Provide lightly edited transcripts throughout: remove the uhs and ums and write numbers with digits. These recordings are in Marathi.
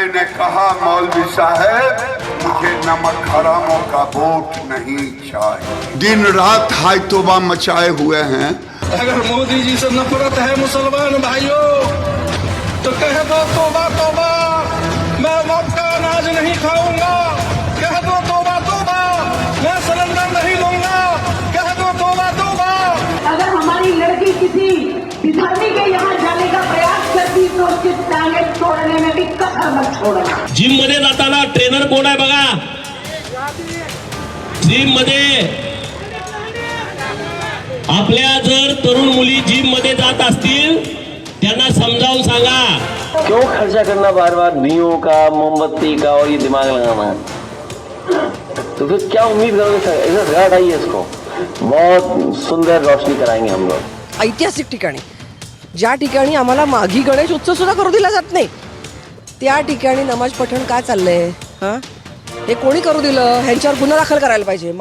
मैंने कहा मौलवी साहब मुझे नमक हरामों का वोट नहीं चाहिए। दिन रात हाय तौबा मचाए हुए हैं। अगर मोदी जी से नफरत है मुसलमान भाइयों तो कह दो तौबा तौबा, मैं वक्त का अनाज नहीं खाऊंगा। कह दो तौबा तौबा, मैं सिलेंडर नहीं लूंगा। कह दो तौबा तौबा। अगर हमारी लड़की किसी विधर्मी के यहाँ जाने का प्रयास करती तो उसके टांगे तोड़ने में भी कसर मत छोड़ना। जिम मध्ये जाताना ट्रेनर कोण आहे बघा, जिम मध्ये आपल्या जर तरुण मुली जिम मध्ये जात असतील त्यांना समजावून सांगा। क्यों खर्चा करना बार बार दियों का, मोमबत्ती का और ये दिमाग लगाना, तो फिर क्या उम्मीद करोगे? ऐसा घाट आई है, इसको बहुत सुंदर रोशनी कराएंगे हम लोग। ऐतिहासिक ठिकाणी, ज्या ठिकाणी आम्हाला माघी गणेश उत्सव सुद्धा करू दिला जात नाही, त्या ठिकाणी नमाज पठण का चाललंय? हां, हे कोणी करू दिलं? ह्यांच्यावर गुन्हा दाखल करायला पाहिजे।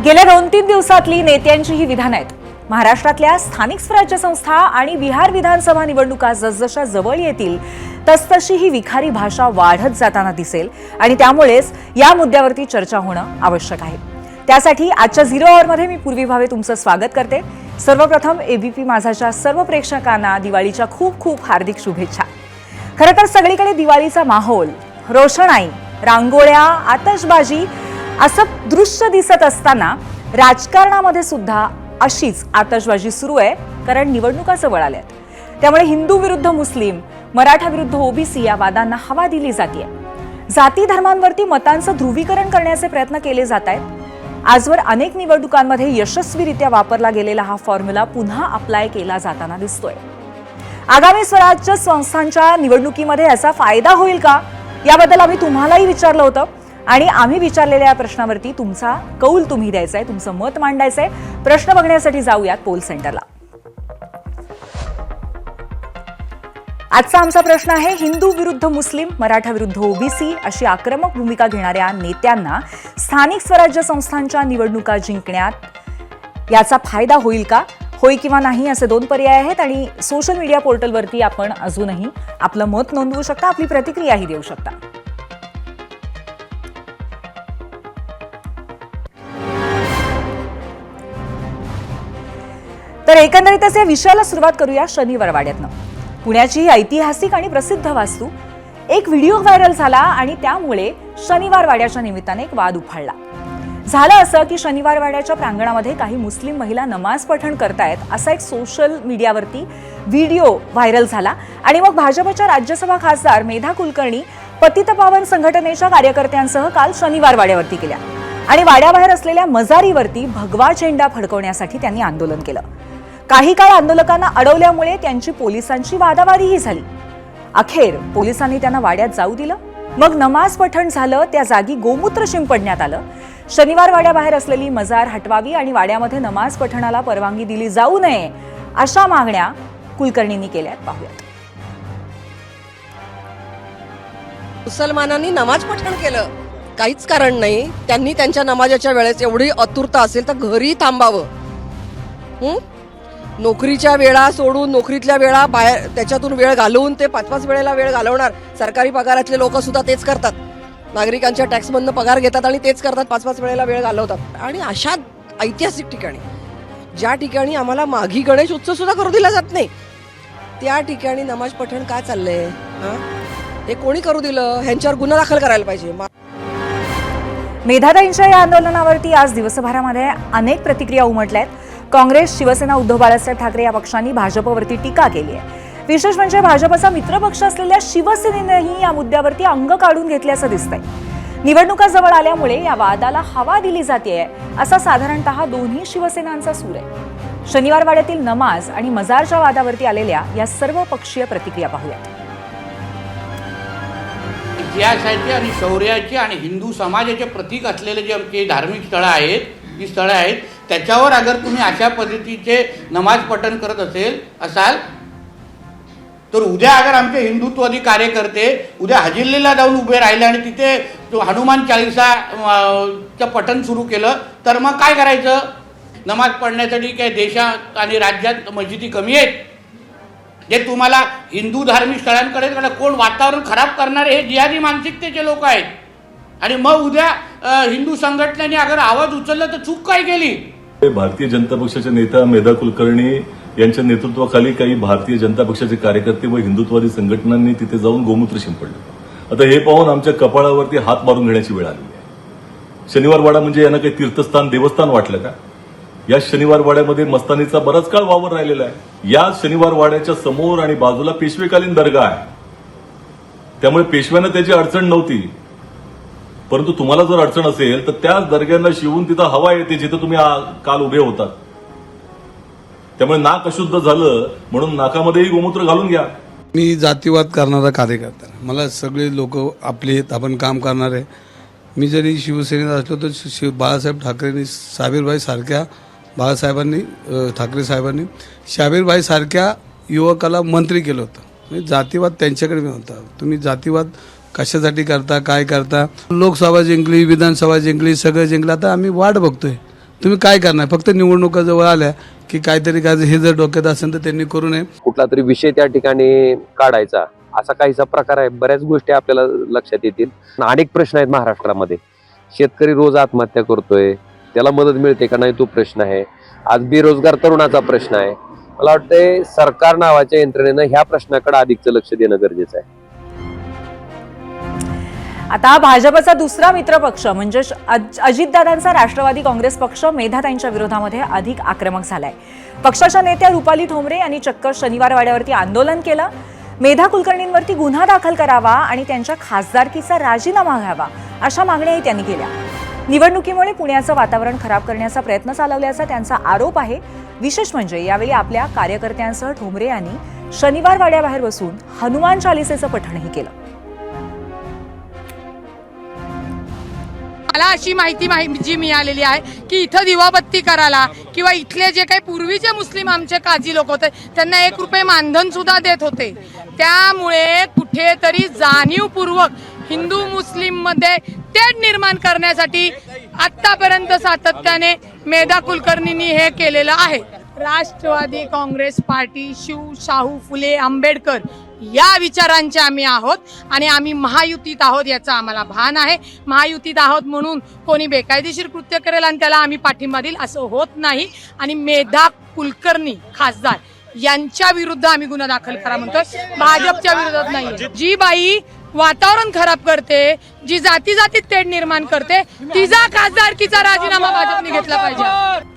गेल्या 2-3 दिवसातली नेत्यांची ही विधानं आहेत। महाराष्ट्रातल्या स्थानिक स्वराज्य संस्था आणि बिहार विधानसभा निवडणुका जसजशा जवळ येतील तसतशी ही विखारी भाषा वाढत जाताना दिसेल आणि त्यामुळेच या मुद्द्यावरती चर्चा होणं आवश्यक आहे। त्यासाठी आजच्या 0 आवरमध्ये मी पूर्वी भावे तुमचं स्वागत करते। सर्वप्रथम एबीपी माझाच्या सर्व प्रेक्षकांना दिवाळीच्या खूप खूप हार्दिक शुभेच्छा। खरं तर सगळीकडे दिवाळीचा माहोल, रोषणाई, रांगोळ्या, आतषबाजी असं दृश्य दिसत असताना राजकारणामध्ये सुद्धा अशीच आतषबाजी सुरू आहे, कारण निवडणुका जवळ आल्यात। त्यामुळे हिंदू विरुद्ध मुस्लिम, मराठा विरुद्ध ओबीसी या वादांना हवा दिली जाते। जाती धर्मांवरती मतांचं ध्रुवीकरण करण्याचे प्रयत्न केले जात आहेत। आजवर अनेक निवडणुकांमध्ये यशस्वीरित्या वापरला गेलेला हा फॉर्म्युला पुन्हा अप्लाय केला जाताना दिसतोय। आगामी स्वराज्य संस्थांच्या निवडणुकीमध्ये याचा फायदा होईल का, याबद्दल आम्ही तुम्हालाही विचारलं होतं आणि आम्ही विचारलेल्या या प्रश्नावरती तुमचा कौल तुम्ही द्यायचा आहे, तुमचं मत मांडायचं आहे। प्रश्न बघण्यासाठी जाऊयात पोल सेंटरला। आजचा आमचा प्रश्न आहे, हिंदू विरुद्ध मुस्लिम, मराठा विरुद्ध ओबीसी अशी आक्रमक भूमिका घेणाऱ्या नेत्यांना स्थानिक स्वराज्य संस्थांच्या निवडणुका जिंकण्यात याचा फायदा होईल का? होय किंवा नाही असे 2 पर्याय आहेत आणि सोशल मीडिया पोर्टलवरती आपण अजूनही आपलं मत नोंदवू शकता, आपली प्रतिक्रियाही देऊ शकता। तर एकंदरीतच या विषयाला सुरुवात करूया शनिवार वाड्यातनं। पुण्याची ही ऐतिहासिक आणि प्रसिद्ध वास्तू एक व्हिडिओ व्हायरल झाला आणि त्यामुळे शनिवार वाड्याच्या निमित्ताने एक वाद उफाळला। झालं असं की शनिवार वाड्याच्या प्रांगणामध्ये काही मुस्लिम महिला नमाज पठण करतायत असा एक सोशल मीडियावरती व्हिडिओ व्हायरल झाला आणि मग भाजपच्या राज्यसभा खासदार मेधा कुलकर्णी पतितपावन संघटनेच्या कार्यकर्त्यांसह काल शनिवार वाड्यावरती गेल्या आणि वाड्याबाहेर असलेल्या मजारीवरती भगवा झेंडा फडकवण्यासाठी त्यांनी आंदोलन केलं। काही काळ आंदोलकांना अडवल्यामुळे त्यांची पोलिसांची वादावादीही झाली। अखेर पोलिसांनी त्यांना वाड्यात जाऊ दिलं। मग नमाज पठण झालं, त्या जागी गोमूत्र शिंपडण्यात आलं। शनिवार वाड्याबाहेर असलेली मजार हटवावी आणि वाड्यामध्ये नमाज पठणाला परवानगी दिली जाऊ नये अशा मागण्या कुलकर्णींनी केल्यात। पाहूयात। मुसलमानांनी नमाज पठण केलं, काहीच कारण नाही। त्यांनी त्यांच्या नमाजाच्या वेळेस एवढी आतुरता असेल तर घरी थांबावं। नोकरीच्या वेळा सोडून, नोकरीतल्या वेळा बाहेर त्याच्यातून वेळ घालवून ते 5-5 वेळेला वेळ घालवणार। सरकारी पगारातले लोक सुद्धा तेच करतात, नागरिकांच्या टॅक्समधनं पगार घेतात आणि तेच करतात, 5-5 वेळेला वेळ घालवतात। आणि अशा ऐतिहासिक ठिकाणी, ज्या ठिकाणी आम्हाला माघी गणेश उत्सव सुद्धा करू दिला जात नाही, त्या ठिकाणी नमाज पठण का चाललंय? हां, हे कोणी करू दिलं? ह्यांच्यावर गुन्हा दाखल करायला पाहिजे। मेधाताईंच्या या आंदोलनावरती आज दिवसभरामध्ये अनेक प्रतिक्रिया उमटल्या आहेत। काँग्रेस, शिवसेना, उद्धव बाळासाहेब ठाकरे या पक्षांनी भाजपवरती टीका केली आहे। विशेष म्हणजे भाजपचा मित्रपक्ष असलेल्या शिवसेनेनेही या मुद्द्यावरती अंग काढून घेतल्याचं दिसतंय। निवडणुका जवळ आल्यामुळे या वादाला हवा दिली जाते असा साधारणतः दोन्ही शिवसेनांचा सूर आहे। शनिवार वाड्यातील नमाज आणि मजारच्या वादावरती आलेल्या या सर्व पक्षीय प्रतिक्रिया पाहूयात। इतिहासाची आणि शौर्याची आणि हिंदू समाजाचे प्रतीक असलेले जे आमचे धार्मिक स्थळं आहेत, जी स्थळं आहेत, त्याच्यावर अगर तुम्ही अशा पद्धतीचे नमाज पठण करत असाल तर उद्या अगर आमचे हिंदुत्ववादी कार्यकर्ते उद्या हजिल्लीला जाऊन उभे राहिले आणि तिथे हनुमान चालीसाचं पठण सुरू केलं तर मग काय करायचं? नमाज पढण्यासाठी काय देशात आणि राज्यात मस्जिदी कमी आहेत? जे तुम्हाला हिंदू धार्मिक स्थळांकडे कोण वातावरण खराब करणारे हे जिहादी मानसिकतेचे लोक आहेत. आणि मग उद्या हिंदू संघटनेने अगर आवाज उचलला तर चूक काय केली? भारतीय जनता पक्षाच्या नेत्या मेधा कुलकर्णी यांच्या नेतृत्वाखाली काही भारतीय जनता पक्षाचे कार्यकर्ते व हिंदुत्ववादी संघटनांनी तिथे जाऊन गोमूत्र शिंपडलं. आता हे पाहून आमच्या कपाळावरती हात मारून घेण्याची वेळ आली आहे. शनिवारवाडा म्हणजे यांना काही तीर्थस्थान देवस्थान वाटलं का? या शनिवारवाड्यामध्ये मस्तानीचा बराच काळ वावर राहिलेला आहे. या शनिवारवाड्याच्या समोर आणि बाजूला पेशवेकालीन दर्गा आहे, त्यामुळे पेशव्यांना त्याची अडचण नव्हती. परंतु तुम्हाला जर अडचण असेल तर त्याच दर्ग्यांना शिवून तिथं हवा येते जिथं तुम्ही काल उभे होतात. त्यामुळे नाक अशुद्ध झालं म्हणून नाकामध्येही गोमूत्र घालून घ्या. मी जातीवाद करणारा कार्यकर्ता, मला सगळे लोक आपले आहेत, आपण काम करणार आहे. मी जरी शिवसेनेत असलो तर बाळासाहेब ठाकरेंनी ठाकरे साहेबांनी शाबीरभाई सारख्या युवकाला मंत्री केलं होतं. म्हणजे जातीवाद त्यांच्याकडे होता. तुम्ही जातीवाद कशासाठी करता, काय करता? लोकसभा जिंकली, विधानसभा जिंकली, सगळं जिंकलं, आता आम्ही वाट बघतोय. तुम्ही काय करणार? फक्त निवडणुका जवळ आल्या की काहीतरी काय, हे जर डोक्यात असेल तर त्यांनी करू नये. कुठला तरी विषय त्या ठिकाणी काढायचा असा काहीसा प्रकार आहे. बऱ्याच गोष्टी आपल्याला लक्षात येतील. अनेक प्रश्न आहेत महाराष्ट्रामध्ये. शेतकरी रोज आत्महत्या करतोय, त्याला मदत मिळते का नाही तो प्रश्न आहे. आज बेरोजगार तरुणाचा प्रश्न आहे. मला वाटतंय सरकार नावाच्या यंत्रणेनं ह्या प्रश्नाकडे अधिकचं लक्ष देणं गरजेचं आहे. आता भाजपचा दुसरा मित्रपक्ष म्हणजे अजितदादांचा राष्ट्रवादी काँग्रेस पक्ष मेधाताईंच्या विरोधामध्ये अधिक आक्रमक झालाय. पक्षाच्या नेत्या रुपाली ठोंबरे यांनी चक्क शनिवारवाड्यावरती आंदोलन केलं. मेधा कुलकर्णींवरती गुन्हा दाखल करावा आणि त्यांच्या खासदारकीचा राजीनामा घ्यावा अशा मागण्याही त्यांनी केल्या. निवडणुकीमुळे पुण्याचं वातावरण खराब करण्याचा प्रयत्न चालवल्याचा त्यांचा आरोप आहे. विशेष म्हणजे यावेळी आपल्या कार्यकर्त्यांसह ठोंबरे यांनी शनिवारवाड्याबाहेर बसून हनुमान चालिसेचं पठणही केलं. मला अशी माहिती जी मिळालेली आहे की इथं दिवाबत्ती करायला किंवा इथले जे काही पूर्वीचे मुस्लिम आमचे काजी लोक होते त्यांना ₹1 मानधन सुद्धा देत होते. त्यामुळे कुठेतरी जाणीवपूर्वक हिंदू मुस्लिम मध्ये तेढ निर्माण करण्यासाठी आतापर्यंत सातत्याने मेधा कुलकर्णींनी हे केलेलं आहे. राष्ट्रवादी काँग्रेस पार्टी शाहू फुले आंबेडकर या विचारांचे आम्ही आहोत आणि आम्ही महायुतीत आहोत याचा आम्हाला भान आहे. महायुतीत आहोत म्हणून कोणी बेकायदेशीर कृत्य करेल आणि त्याला आम्ही पाठिंबा देईल असं होत नाही. आणि मेधा कुलकर्णी खासदार यांच्या विरुद्ध आम्ही गुन्हा दाखल करा म्हणतो, भाजपच्या विरोधात नाही. जी बाई वातावरण खराब करते, जी जातीत तेढ निर्माण करते, तिचा खासदारकीचा राजीनामा भाजपने घेतला पाहिजे.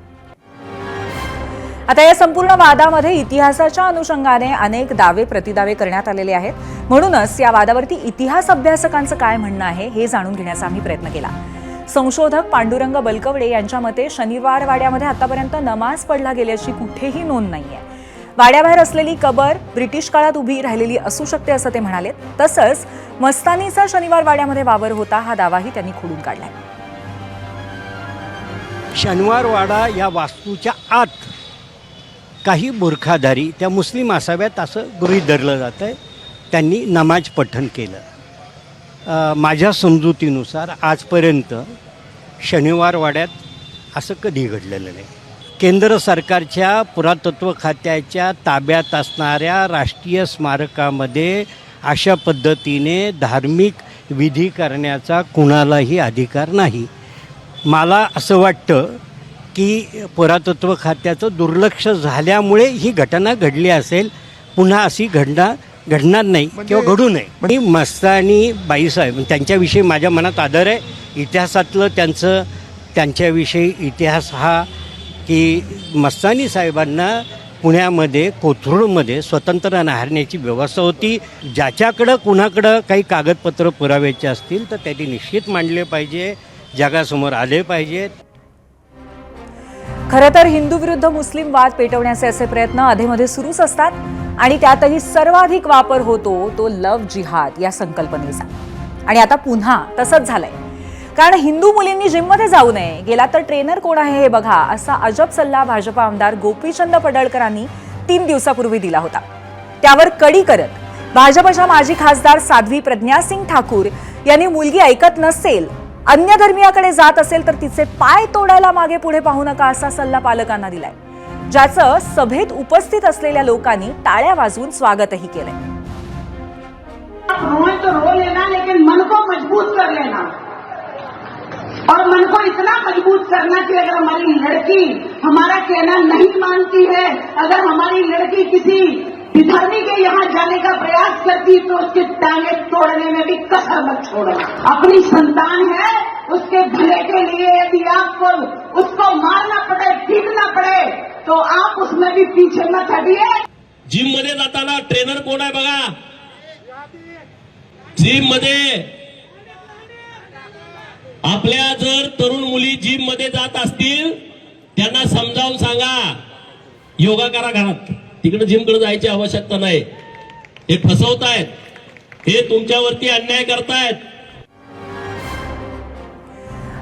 आता या संपूर्ण वादामध्ये इतिहासाच्या अनुषंगाने अनेक दावे प्रतिदावे करण्यात आलेले आहेत. म्हणूनच या वादावरती इतिहास अभ्यासकांचं काय म्हणणं आहे हे जाणून घेण्याचा आम्ही प्रयत्न केला. संशोधक पांडुरंग बलकवडे यांच्या मते शनिवार वाड्यामध्ये आतापर्यंत नमाज पडला गेल्याची कुठेही नोंद नाहीये. वाड्याबाहेर असलेली कबर ब्रिटिश काळात उभी राहिलेली असू शकते असं ते म्हणाले. तसंच मस्तानीचा शनिवार वाड्यामध्ये वावर होता हा दावाही त्यांनी खोडून काढलाय. शनिवार वाडा या वास्तूच्या आत काही बुरखाधारी त्या मुस्लिम असाव्यात असं गृहीत धरलं जातं आहे. त्यांनी नमाज पठण केलं. माझ्या समजुतीनुसार आजपर्यंत शनिवार वाड्यात असं कधी घडलेलं नाही. केंद्र सरकारच्या पुरातत्व खात्याच्या ताब्यात असणाऱ्या राष्ट्रीय स्मारकामध्ये अशा पद्धतीने धार्मिक विधी करण्याचा कुणालाही अधिकार नाही. मला असं वाटतं की पुरातत्व खात्याचं दुर्लक्ष झाल्यामुळे ही घटना घडली असेल. पुन्हा अशी घडणार नाही किंवा घडू नये. आणि मस्तानी बाईसाहेब त्यांच्याविषयी माझ्या मनात आदर आहे. इतिहासातलं त्यांच्याविषयी इतिहास हा की मस्तानी साहेबांना पुण्यामध्ये कोथरूडमध्ये स्वतंत्र राहण्याची व्यवस्था होती. ज्याच्याकडं कुणाकडं काही कागदपत्र पुराव्याचे असतील तर त्यांनी निश्चित मांडले पाहिजे, जगासमोर आले पाहिजेत. खरं तर हिंदू विरुद्ध मुस्लिम वाद पेटवण्याचे असे प्रयत्न अधेमध्ये सुरूच असतात आणि त्यातही सर्वाधिक वापर होतो तो लव्ह जिहाद या संकल्पनेचा. आणि आता पुन्हा तसंच झालंय. कारण हिंदू मुलींनी जिममध्ये जाऊ नये, गेला तर ट्रेनर कोण आहे हे बघा असा अजब सल्ला भाजप आमदार गोपीचंद पडळकरांनी 3 दिवसापूर्वी दिला होता. त्यावर कडी करत भाजपच्या माजी खासदार साध्वी प्रज्ञासिंग ठाकूर यांनी मुलगी ऐकत नसेल, अन्य धर्मियाकडे जात असेल तर तिचे पाय तोडायला मागे पुढे पाहू नका असा सल्ला पालकांना दिलाय. ज्याचं सभेत उपस्थित असलेल्या लोकांनी टाळ्या वाजवून स्वागतही केलंय. रोए तो रो लेना, लेकिन मन को मजबूत कर लेना. और मन को इतना मजबूत करना कि अगर हमारी लड़की हमारा कहना नहीं मानती है, अगर हमारी लड़की किसी विधर्मी के यहाँ जाने का प्रयास करती तो उसके टांगे तोड़ने में भी कसर मत छोड़ना. अपनी संतान है, उसके भले के लिए यदि आपको उसको मारना पड़े, पीटना पड़े, तो आप उसमें भी पीछे मत हटिए. जिम मध्ये जाताना ट्रेनर कोण आहे बघा. जिम मध्ये आपल्या जर तरुण मुली जिम मध्ये जात असतील त्यांना समजावून सांगा, योगा करा घरात, तिकडे जिमकडे जायची आवश्यकता नाही. हे फसवतायत, हे तुमच्यावरती अन्याय करतायत.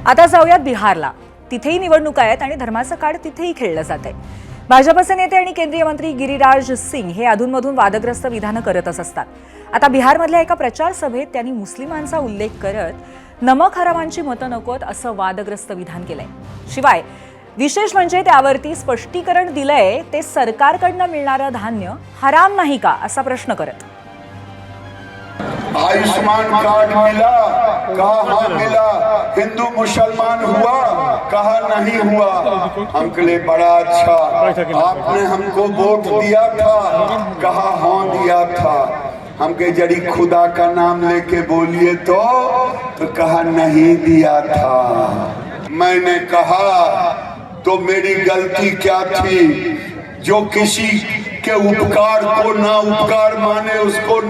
आता जाऊयात बिहारला. तिथेही निवडणुका आहेत आणि धर्माचं कार्ड तिथेही खेळलं जात आहे. भाजपचे नेते आणि केंद्रीय मंत्री गिरिराज सिंग हे अधूनमधून वादग्रस्त विधानं करतच असतात. आता बिहारमधल्या एका प्रचार सभेत त्यांनी मुस्लिमांचा उल्लेख करत नमक हरामांची मतं नकोत असं वादग्रस्त विधान केलंय. शिवाय विशेष म्हणजे त्यावरती स्पष्टीकरण दिलंय ते सरकारकडनं मिळणारं धान्य हराम नाही का असा प्रश्न करत. आयुष्मान कार्ड मिला, कहा हाँ मिला. हिंदू मुसलमान हुआ, कहा नहीं हुआ. हमके लिए बड़ा अच्छा, आपने हमको वोट दिया था, कहा हाँ दिया था. हमके जड़ी खुदा का नाम लेके बोलिए तो कहा नहीं दिया था. मैंने कहा तो मेरी गलती क्या थी? जो किसी के उपकार को ना उपकार माने उसको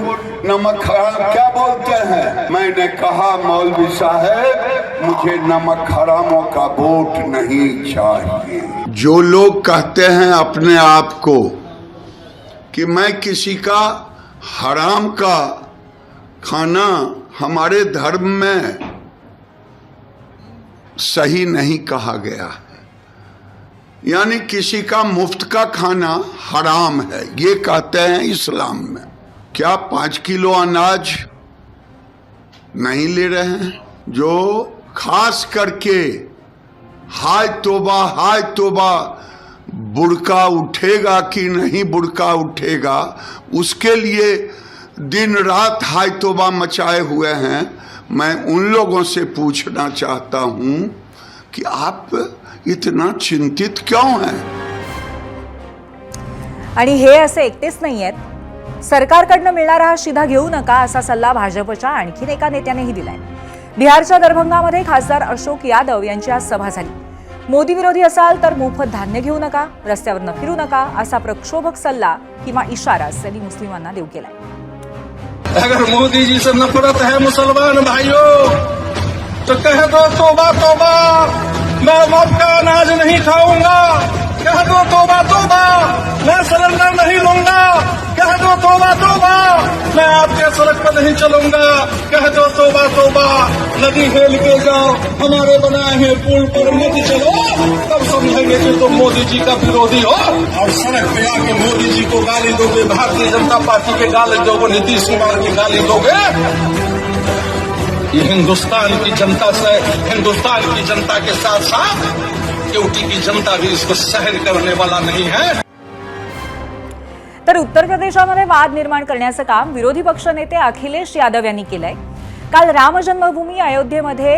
नमक हराम क्या बोलते हैं. मैंने कहा मौलवी साहब मुझे नमक हरामों का वोट नहीं चाहिए. जो लोग कहते हैं अपने आप को कि मैं किसी का हराम का खाना हमारे धर्म में सही नहीं कहा गया है, यानी किसी का मुफ्त का खाना हराम है, ये कहते हैं इस्लाम में. क्या 5 किलो अनाज नहीं ले रहे हैं? जो खास करके हाय तोबा बुड़का उठेगा कि नहीं बुड़का उठेगा, उसके लिए दिन रात हाय तोबा मचाए हुए हैं. मैं उन लोगों से पूछना चाहता हूं कि आप इतना चिंतित क्यों हैं? आणि हे असे एकटेच नाहीयेत. सरकारकडनं मिळणारा हा शिधा घेऊ नका असा सल्ला भाजपच्या आणखीन एका नेत्यानेही दिलाय. बिहारच्या दरभंगामध्ये खासदार अशोक यादव यांची आज सभा झाली. मोदी विरोधी असाल तर मोफत धान्य घेऊ नका, रस्त्यावरनं फिरू नका असा प्रक्षोभक सल्ला किंवा इशारा त्यांनी मुस्लिमांना देऊ केलाय. अगर मोदी जी से नफरत है मुसलमान भाइयों तो कह दो तौबा तौबा, मैं मौत का अनाज नहीं खाऊंगा. कह दो तौबा तौबा, मैं सिलेंडर नहीं लूंगा. कह दो तौबा तौबा, मैं आपके सड़क पर नहीं चलूंगा. कह दो तौबा तौबा, नदी हेल के जाओ, हमारे बनाए हैं पुल पर मत चलो. तब समझेंगे कि तुम मोदी जी का विरोधी हो. और सड़क पे आके मोदी जी को गाली दोगे, भारतीय जनता पार्टी के गाली दोगे, नीतीश कुमार की गाली दोगे. ये हिंदुस्तान की जनता से, हिंदुस्तान की जनता के साथ साथ यूटी की जनता भी इसको सहन करने वाला नहीं है. तर उत्तर प्रदेशामध्ये वाद निर्माण करण्याचं काम विरोधी पक्षनेते अखिलेश यादव यांनी केलंय. काल राम जन्मभूमी अयोध्येमध्ये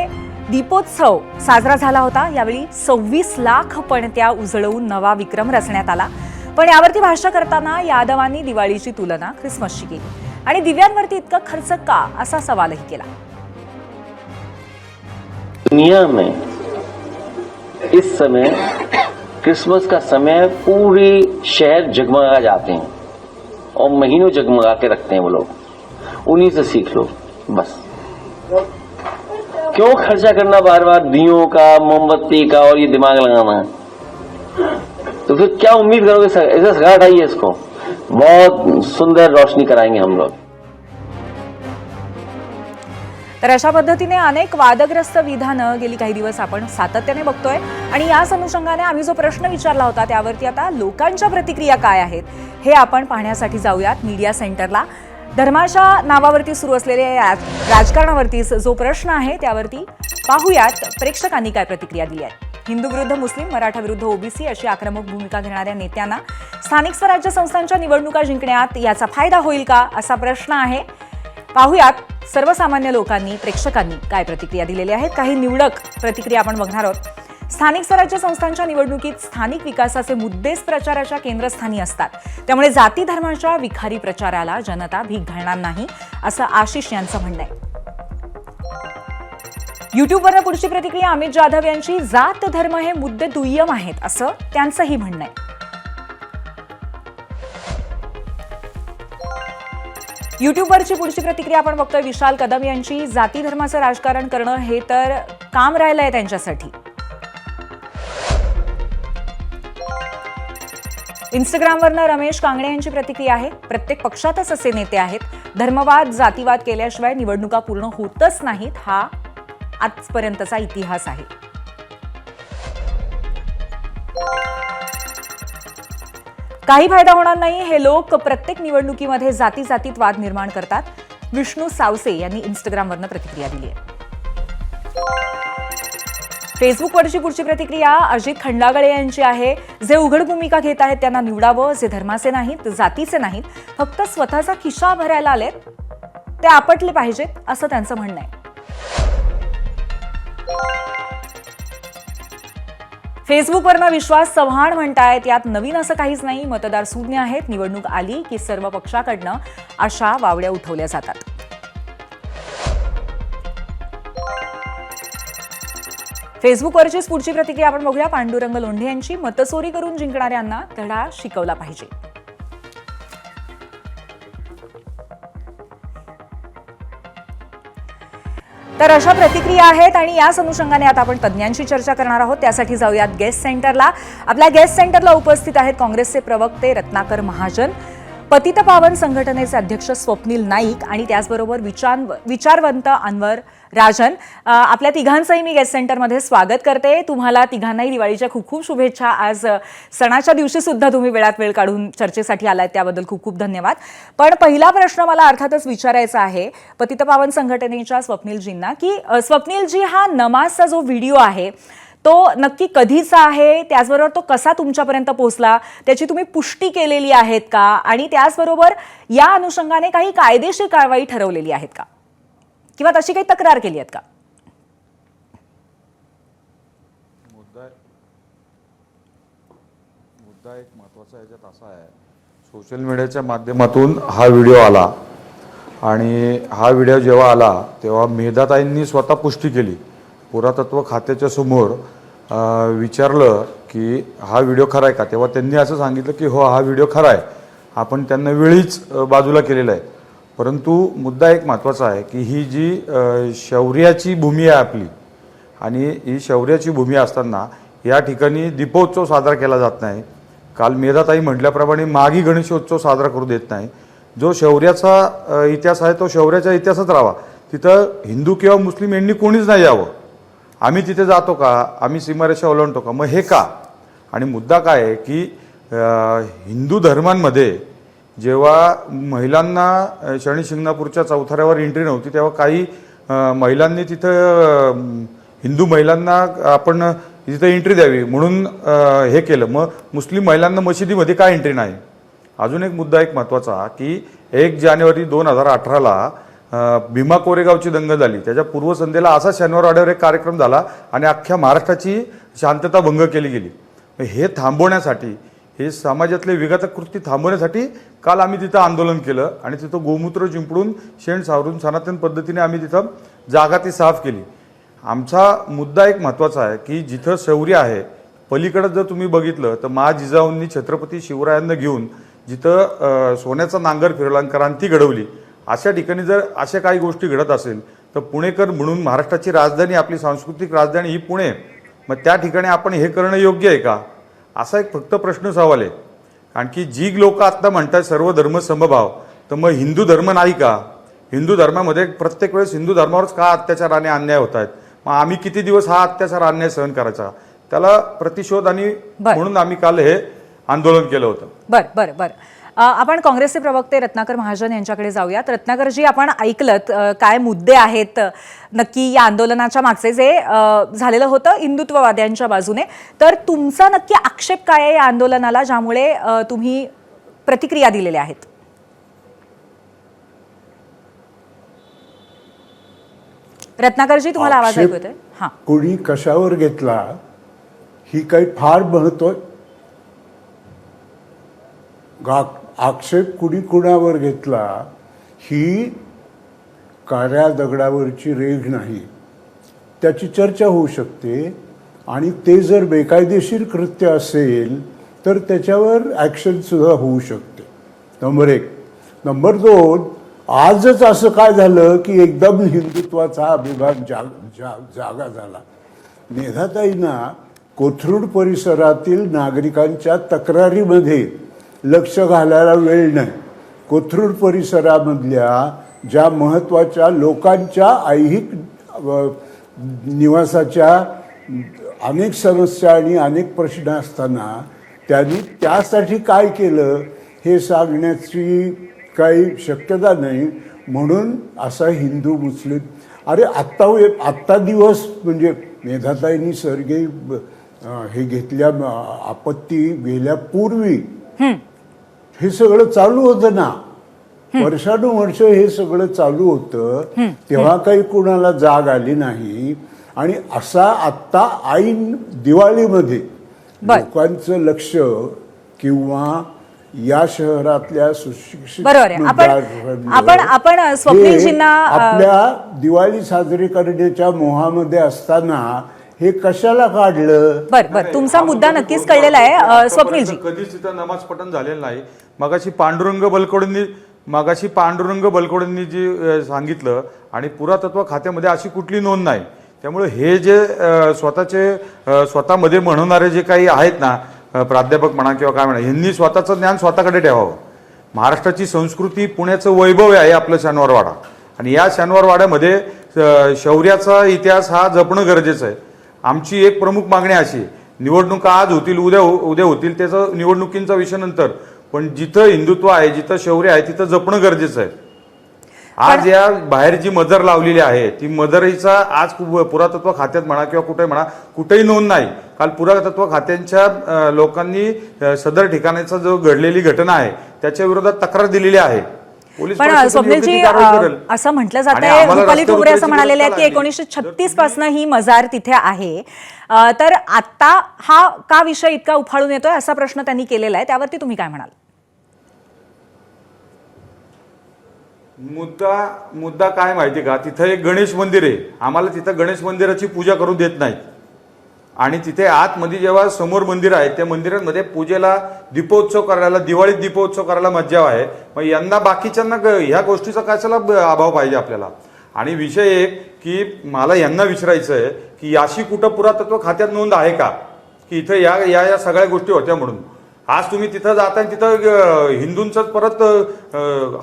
दीपोत्सव साजरा झाला होता. यावेळी 26 लाख पणत्या उजळवून नवा विक्रम रचण्यात आला. पण यावरती भाष्य करताना यादवांनी दिवाळीची तुलना ख्रिसमसशी केली आणि दिव्यांवरती इतका खर्च का असा सवालही केला. दुनिया में इस समय क्रिसमस का समय पूरी शहर जगमगा जाते हैं और महीनों जगमगा के रखते हैं वो लोग. उन्हीं से सीख लो बस. क्यों खर्चा करना बार बार दियों का, मोमबत्ती का और ये दिमाग लगाना. तो फिर क्या उम्मीद करोगे? ऐसा सगाड़ हटाइए इसको, बहुत सुंदर रोशनी कराएंगे हम लोग. तर अशा पद्धतीने अनेक वादग्रस्त विधानं गेली काही दिवस आपण सातत्याने बघतोय आणि याच अनुषंगाने आम्ही जो प्रश्न विचारला होता त्यावरती आता लोकांच्या प्रतिक्रिया काय आहेत हे आपण पाहण्यासाठी जाऊयात मीडिया सेंटरला. धर्माच्या नावावरती सुरू असलेल्या राजकारणावरती जो प्रश्न आहे त्यावरती पाहूयात प्रेक्षकांनी काय प्रतिक्रिया दिली आहे. हिंदू विरुद्ध मुस्लिम, मराठा विरुद्ध ओबीसी अशी आक्रमक भूमिका घेणाऱ्या नेत्यांना स्थानिक स्वराज्य संस्थांच्या निवडणुका जिंकण्यात याचा फायदा होईल का, असा प्रश्न आहे. पाहुयात सर्वसामान्य लोकांनी, प्रेक्षकांनी काय प्रतिक्रिया दिलेल्या आहेत. काही निवडक प्रतिक्रिया आपण बघणार आहोत. स्थानिक स्वराज्य संस्थांच्या निवडणुकीत स्थानिक विकासाचे मुद्देच प्रचाराच्या केंद्रस्थानी असतात. त्यामुळे जाती धर्माच्या विखारी प्रचाराला जनता भीक घालणार नाही, असं आशिष यांचं म्हणणं आहे. युट्यूबवर पुढची प्रतिक्रिया अमित जाधव यांची. जात धर्म हे मुद्दे दुय्यम आहेत, असं त्यांचंही म्हणणं आहे. युट्यूबवरची पुढची प्रतिक्रिया आपण बघतोय विशाल कदम यांची. जाती धर्माचं राजकारण करणं हे तर काम राहिलंय त्यांच्यासाठी. इंस्टाग्रामवरनं रमेश कांगणे यांची प्रतिक्रिया आहे. प्रत्येक पक्षातच असे नेते आहेत. धर्मवाद, जातीवाद केल्याशिवाय निवडणुका पूर्ण होतच नाहीत, हा आजपर्यंतचा इतिहास आहे. काही फायदा होणार नाही. हे लोक प्रत्येक निवडणुकीमध्ये जाती जातीत वाद निर्माण करतात. विष्णू सावसे यांनी इंस्टाग्रामवरनं प्रतिक्रिया दिली आहे. फेसबुकवरची पुढची प्रतिक्रिया अजित खंडागळे यांची आहे. जे उघड भूमिका घेत आहेत त्यांना निवडावं. जे धर्माचे नाहीत, जातीचे नाहीत, फक्त स्वतःचा खिशा भरायला आलेत, ते आपटले पाहिजेत, असं त्यांचं म्हणणं आहे. फेसबुकवरनं विश्वास चव्हाण म्हणतायत, यात नवीन असं काहीच नाही. मतदार शून्य आहेत. निवडणूक आली की सर्व पक्षाकडनं अशा वावड्या उठवल्या जातात. फेसबुकवरचीच पुढची प्रतिक्रिया आपण बघूया. पांडुरंग लोंढे यांची. मतचोरी करून जिंकणाऱ्यांना धडा शिकवला पाहिजे. तर अशा प्रतिक्रिया आहेत आणि याच अनुषंगाने आता आपण तज्ज्ञांशी चर्चा करणार आहोत. त्यासाठी जाऊयात गेस्ट सेंटरला. आपल्या गेस्ट सेंटरला उपस्थित आहेत काँग्रेसचे प्रवक्ते रत्नाकर महाजन, पतितपावन संघटनेचे अध्यक्ष स्वप्नील नाईक आणि त्याचबरोबर विचारवंत अनवर राजन. आपल्या तिघांचंही मी गेस्ट सेंटरमध्ये स्वागत करते. तुम्हाला तिघांनाही दिवाळीच्या खूप खूप शुभेच्छा. आज सणाच्या दिवशी सुद्धा तुम्ही वेळात वेळ काढून चर्चेसाठी आलात, त्याबद्दल खूप खूप धन्यवाद. पण पहिला प्रश्न मला अर्थातच विचारायचा आहे पतितपावन संघटनेच्या स्वप्नीलजींना, की स्वप्नीलजी, हा नमाजचा जो व्हिडिओ आहे तो नक्की कधीचा आहे, त्याचबरोबर तो कसा तुमच्यापर्यंत पोहोचला, त्याची तुम्ही पुष्टी केलेली आहेत का, आणि त्याचबरोबर या अनुषंगाने काही कायदेशीर कारवाई ठरवलेली आहेत का, किंवा तशी काही तक्रार केली आहेत का? मुद्दा एक महत्त्वाचा याच्यात असा आहे, सोशल मीडियाच्या माध्यमातून हा व्हिडिओ आला आणि हा व्हिडिओ जेव्हा आला तेव्हा मेधाताईंनी स्वतः पुष्टी केली. पुरातत्व खात्याच्या समोर विचारलं की हा व्हिडिओ खरा आहे का, तेव्हा त्यांनी असं सांगितलं की हो, हा व्हिडिओ खरा आहे, आपण त्यांना वेळीच बाजूला केलेला आहे. परंतु मुद्दा एक महत्त्वाचा आहे की ही जी शौर्याची भूमी आहे आपली, आणि ही शौर्याची भूमी असताना या ठिकाणी दीपोत्सव साजरा केला जात नाही. काल मेधाताई म्हटल्याप्रमाणे माघी गणेशोत्सव साजरा करू देत नाही. जो शौर्याचा इतिहास आहे तो शौर्याच्या इतिहासात राहावा. तिथं हिंदू किंवा मुस्लिम यांनी कोणीच नाही यावं. आम्ही तिथे जातो का, आम्ही सीमारेषा ओलांडतो का, मग हे का? आणि मुद्दा काय आहे की हिंदू धर्मांमध्ये जेव्हा महिलांना शनी शिंगणापूरच्या चौथऱ्यावर एंट्री नव्हती तेव्हा काही महिलांनी तिथं हिंदू महिलांना आपण तिथं एंट्री द्यावी म्हणून हे केलं. मग मुस्लिम महिलांना मशिदीमध्ये का एंट्री नाही? अजून एक मुद्दा एक महत्त्वाचा की 1 जानेवारी 2018ला भीमा कोरेगावची दंगल झाली. त्याच्या पूर्वसंध्येला असा शनिवारवाड्यावर एक कार्यक्रम झाला आणि अख्ख्या महाराष्ट्राची शांतता भंग केली गेली. हे थांबवण्यासाठी, हे समाजातले विघातक कृती थांबवण्यासाठी काल आम्ही तिथं आंदोलन केलं आणि तिथं गोमूत्र चिंपडून शेण सावरून सनातन पद्धतीने आम्ही तिथं जागा ती साफ केली. आमचा मुद्दा एक महत्त्वाचा आहे की जिथं शौर्य आहे, पलीकडे जर तुम्ही बघितलं तर जिजाऊंनी छत्रपती शिवरायांना घेऊन जिथं सोन्याचा नांगर फिरवला आणि क्रांती घडवली, अशा ठिकाणी जर अशा काही गोष्टी घडत असेल तर पुणेकर म्हणून महाराष्ट्राची राजधानी, आपली सांस्कृतिक राजधानी ही पुणे, मग त्या ठिकाणी आपण हे करणं योग्य आहे का, असा एक फक्त प्रश्न सवाल आहे. आणखी जी लोक आता म्हणतात सर्व धर्म समभाव, तर मग हिंदू धर्म नाही का? हिंदू धर्मामध्ये प्रत्येक वेळेस हिंदू धर्मावरच का अत्याचार आणि अन्याय होत आहेत? मग आम्ही किती दिवस हा अत्याचार अन्याय सहन करायचा? त्याला प्रतिशोध आणि म्हणून आम्ही काल हे आंदोलन केलं होतं. बर बर बर आपण काँग्रेसचे प्रवक्ते रत्नाकर महाजन यांच्याकडे जाऊयात. रत्नाकरजी, आपण ऐकलत काय मुद्दे आहेत नक्की या आंदोलनाच्या मागचे जे झालेलं होतं हिंदुत्ववाद्यांच्या बाजूने, तर तुमचा नक्की आक्षेप काय आहे या आंदोलनाला ज्यामुळे तुम्ही प्रतिक्रिया दिलेल्या आहेत? रत्नाकरजी, तुम्हाला आवाज ऐकू येतोय? हां. कोणी कशावर घेतला ही काही फार महत्व, आक्षेप कुणी कुणावर घेतला ही काळ्या दगडावरची रेघ नाही. त्याची चर्चा होऊ शकते आणि ते जर बेकायदेशीर कृत्य असेल तर त्याच्यावर ॲक्शनसुद्धा होऊ शकते. नंबर 1. नंबर 2, आजच असं काय झालं की एकदम हिंदुत्वाचा अभिमान जागा झाला. मेधाताईंना कोथरूड परिसरातील नागरिकांच्या तक्रारीमध्ये लक्ष घालायला वेळ नाही. कोथरूड परिसरामधल्या ज्या महत्त्वाच्या लोकांच्या ऐहिक निवासाच्या अनेक समस्या आणि अनेक प्रश्न असताना त्यांनी त्यासाठी काय केलं हे सांगण्याची काही शक्यता नाही. म्हणून असा हिंदू मुस्लिम, अरे आत्ता दिवस म्हणजे मेधाताईंनी सर्गे हे घेतल्या आपत्ती गेल्यापूर्वी हे सगळं चालू होतं ना. वर्षानुवर्ष हे सगळं चालू होतं, तेव्हा काही कुणाला जाग आली नाही. आणि असा आत्ता ऐन दिवाळीमध्ये लोकांचं लक्ष किंवा या शहरातल्या सुशिक्षित आपण स्वप्नीलजींना आपल्या दिवाळी साजरी करण्याच्या मोहामध्ये असताना हे कशाला काढलं? बरं, तुमचा मुद्दा नक्कीच कळलेला आहे. स्वप्नीलजी, कधीच तिथं नमाज पठण झालेलं नाही. मगाशी पांडुरंग बलकोडेंनी जी सांगितलं आणि पुरातत्व खात्यामध्ये अशी कुठली नोंद नाही. त्यामुळे हे जे स्वतःमध्ये म्हणणारे जे काही आहेत ना, प्राध्यापक म्हणा किंवा काय म्हणा, यांनी स्वतःचं ज्ञान स्वतःकडे ठेवावं. महाराष्ट्राची संस्कृती, पुण्याचं वैभव आहे आपलं शनिवारवाडा, आणि या शनिवारवाड्यामध्ये शौर्याचा इतिहास हा जपणं गरजेचं आहे. आमची एक प्रमुख मागणी अशी, निवडणुका आज होतील उद्या होतील त्याचं निवडणुकींचा विषय नंतर, पण जिथं हिंदुत्व आहे, जिथं शौर्य आहे, तिथं जपणं गरजेचं आहे. आज या बाहेर जी मजर लावलेली आहे ती मजरीचा आज पुरातत्व खात्यात म्हणा किंवा कुठे म्हणा कुठेही नोंद नाही. काल पुरातत्व खात्यांच्या लोकांनी सदर ठिकाणाचा जो घडलेली घटना आहे त्याच्या विरोधात तक्रार दिलेली आहे. पण स्वप्नीलजी, असं म्हटलं जात आहे, रुपाली ठोंबरे असं म्हणालेले आहेत की 1936 पासून ही मजार तिथे आहे, तर आता हा का विषय इतका उफाळून येतोय असा प्रश्न त्यांनी केलेला आहे. त्यावरती तुम्ही काय म्हणाल? मुद्दा काय माहिती का, तिथं एक गणेश मंदिर आहे. आम्हाला तिथं गणेश मंदिराची पूजा करू देत नाहीत, आणि तिथे आतमध्ये जेव्हा समोर मंदिर आहे त्या मंदिरांमध्ये पूजेला दीपोत्सव करायला, दिवाळीत दीपोत्सव करायला मज्जा आहे. मग यंदा बाकीच्यांना ह्या गोष्टीचा कशाला अभाव पाहिजे आपल्याला? आणि विषय एक की मला यांना विचारायचं आहे की अशी कुठं पुरातत्व खात्यात नोंद आहे का की इथं या सगळ्या गोष्टी होत्या म्हणून? आज तुम्ही तिथं जाताय, तिथं हिंदूंचाच परत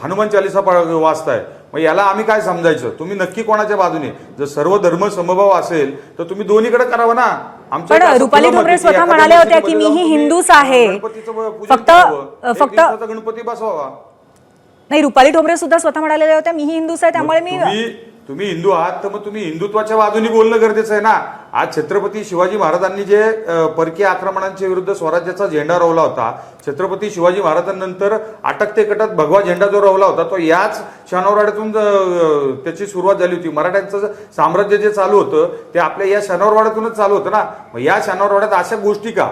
हनुमान चालिसा वाचताय. मग याला आम्ही काय समजायचं? तुम्ही नक्की कोणाच्या बाजूने? जर सर्व धर्म समभाव असेल तर तुम्ही दोन्हीकडे करावं ना. पण रुपाली ठोंबरे स्वतः म्हणाल्या होत्या की मीही हिंदूच आहे, फक्त गणपती बसवावा. नाही, रुपाली ठोंबरे सुद्धा स्वतः म्हणालेल्या होत्या मीही हिंदूच आहे, त्यामुळे तुम्ही हिंदू आहात तर मग तुम्ही हिंदुत्वाच्या बाजूने बोलणं गरजेचं आहे ना. आज छत्रपती शिवाजी महाराजांनी जे परकीय आक्रमणांच्या विरुद्ध स्वराज्याचा झेंडा रोवला होता, छत्रपती शिवाजी महाराजांनंतर अटक ते कटक भगवा झेंडा जो रोवला होता तो याच शनिवारवाड्यातून त्याची सुरुवात झाली होती. मराठ्यांचं साम्राज्य जे चालू होतं ते आपल्या या शनिवारवाड्यातूनच चालू होतं ना. मग या शनिवारवाड्यात अशा गोष्टी का?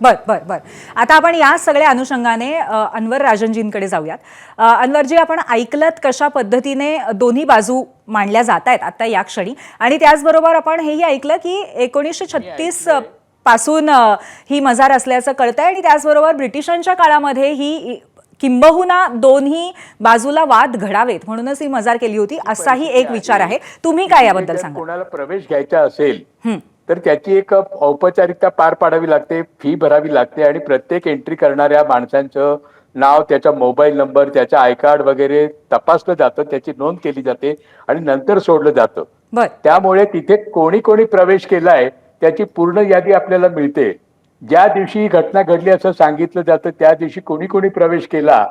बर. आता आपण या सगळ्या अनुषंगाने अनवर राजनजींकडे जाऊयात. अनवरजी, आपण ऐकलत कशा पद्धतीने दोन्ही बाजू मांडल्या जात आहेत आता या क्षणी, आणि त्याचबरोबर आपण हेही ऐकलं की 1936 पासून ही मजार असल्याचं कळतंय, आणि त्याचबरोबर ब्रिटिशांच्या काळामध्ये ही किंबहुना दोन्ही बाजूला वाद घडावेत म्हणूनच ही मजार केली होती, असाही एक विचार आहे. तुम्ही काय याबद्दल सांगा? कोणाला प्रवेश घ्यायचा असेल तर त्याची एक औपचारिकता पार पाडावी लागते, फी भरावी लागते, आणि प्रत्येक एंट्री करणाऱ्या माणसांचं नाव, त्याचा मोबाईल नंबर, त्याचा आय कार्ड वगैरे तपासलं जातं, त्याची नोंद केली जाते आणि नंतर सोडलं जातं. त्यामुळे तिथे कोणी प्रवेश केलाय त्याची पूर्ण यादी आपल्याला मिळते. ज्या दिवशी ही घटना घडली असं सांगितलं जातं त्या दिवशी कोणी कोणी प्रवेश केला